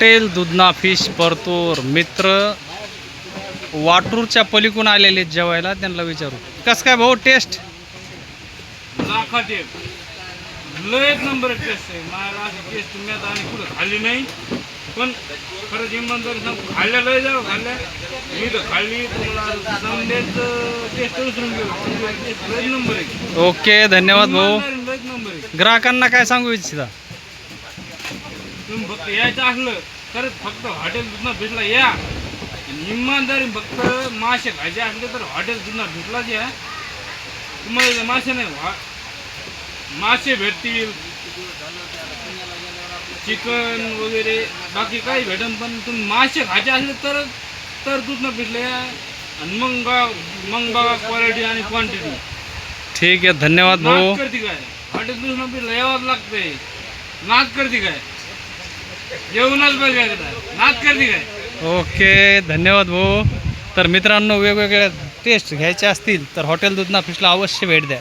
Hotel दुधना fish Partur मित्र वाटूरच्या पलीकडून आलेले आहेत जेवायला, त्यांना विचारू कसं काय भाऊ टेस्ट. लाखात एक लय नंबर टेस्ट आहे. मला अशी टेस्ट मी आता आणि कुठं खाल्ली नाही, पण खरंच इमानदारी सांगू खाल्ल्या लय जाऊ खाल्ल्या मी तर खाल्ली. तुम्हाला समजायचं टेस्ट विसरून गेलो. टेस्ट लय नंबर आहे. ओके धन्यवाद भाऊ. लय नंबर आहे. ग्राहकांना काय सांगू इच्छिता. तुम्ही फक्त यायचं असलं तर फक्त हॉटेल दुधना फिशला या. इमानदारी फक्त मासे खायचे असले तर हॉटेल दुधना फिशलाच या. तुम्हाला मासे नाही मासे भेटतील, चिकन वगैरे बाकी काही भेटेल, पण तुम्ही मासे खायचे असले तर दुधना फिशला या. आणि मग बघा क्वालिटी आणि क्वांटिटी. ठीक आहे धन्यवाद भाऊ. नाच करते काय हॉटेल दुधना फिशला यावंच लागतंय. नाच करते काय जेवणच बघा नाच करते काय. ओके धन्यवाद भाऊ. तर मित्रांनो वेगवेगळ्या टेस्ट घ्यायच्या असतील तर हॉटेल दुधना फिशला अवश्य भेट द्या.